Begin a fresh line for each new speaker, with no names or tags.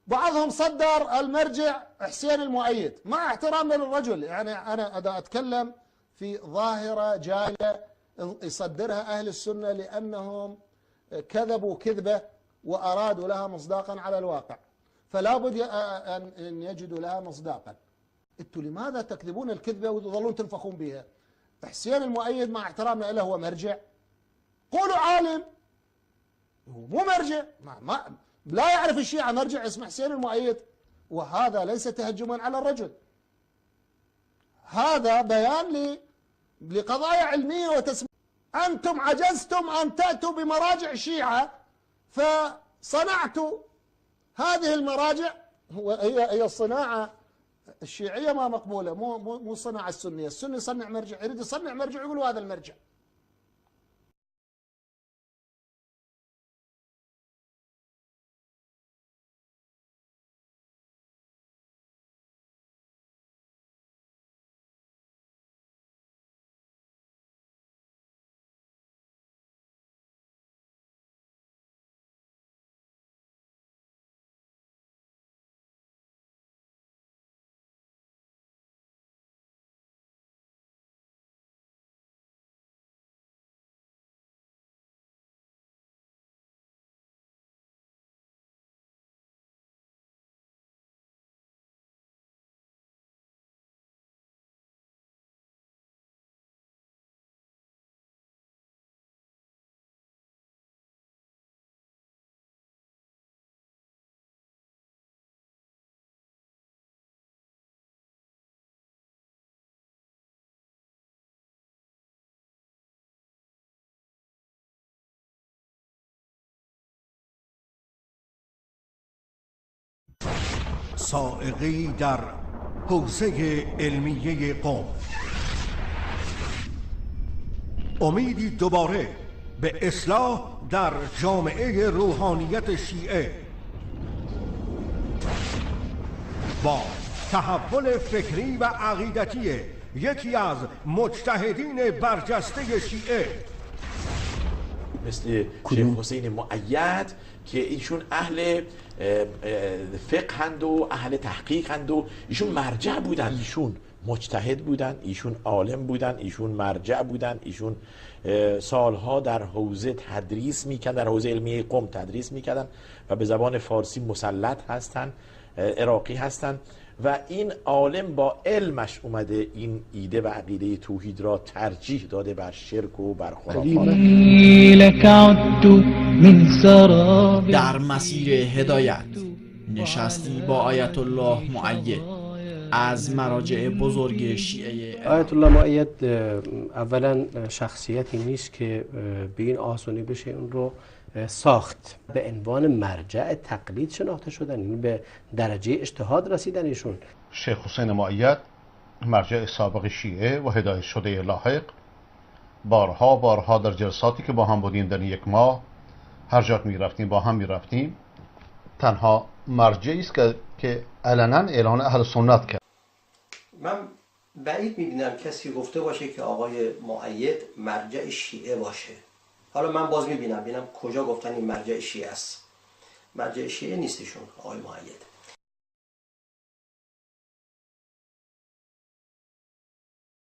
بعضهم صدر المرجع حسين المؤيد مع احترامنا للرجل، يعني أنا أتكلم في ظاهرة جاية يصدرها أهل السنة لأنهم كذبوا كذبة وأرادوا لها مصداقا على الواقع، فلا بد أن يجدوا لها مصداقا. أنتم لماذا تكذبون الكذبة وتظلون تنفخون بها؟ حسين المؤيد مع احترامنا له هو مرجع؟ قولوا عالم، هو مو مرجع، لا يعرف الشيعة مرجع اسمه حسين المؤيد، وهذا ليس تهجما على الرجل، هذا بيان لقضايا علمية وتسمية. أنتم عجزتم أن تأتوا بمراجع الشيعة فصنعتوا هذه المراجع، هي الصناعة الشيعية ما مقبولة، مو الصناعة السنية. السني يصنع مرجع، يريد يصنع مرجع يقول هذا المرجع.
صاعقه‌ای در حوزه علمیه قم، امیدی دوباره به اصلاح در جامعه روحانیت شیعه با تحول فکری و عقیدتی یکی از مجتهدین برجسته شیعه
مثل شیخ حسین مؤید که ایشون اهل فقهند و اهل تحقیقند و ایشون مرجع بودن، ایشون مجتهد بودن، ایشون عالم بودن، ایشون مرجع بودن، ایشون سالها در حوزه تدریس میکردن، در حوزه علمیه قم تدریس میکردن و به زبان فارسی مسلط هستن، عراقی هستن و این عالم با علمش اومده این ایده و عقیده توحید را ترجیح داده بر شرک و بر خرافات.
در مسیر هدایت نشستی با آیت الله مؤید از مراجع بزرگ شیعه.
آیت الله مؤید اولا شخصیتی نیست که به این آسانی بشه اون رو ساخت. به عنوان مرجع تقلید شناخته شدن، یعنی به درجه اجتهاد رسیدن ایشون.
شیخ حسین مؤید مرجع سابق شیعه و هدایت شده لاحق، بارها در جلساتی که با هم بودیم در یک ماه هر جا میرفتیم با هم میرفتیم، تنها مرجعی است که علنا اعلان اهل سنت کرد.
من بعید میبینم کسی گفته باشه که آقای مؤید مرجع شیعه باشه. حالا من باز میبینم کجا گفتن این مرجع شیعه است. مرجع شیعه نیستشون آقای مؤید.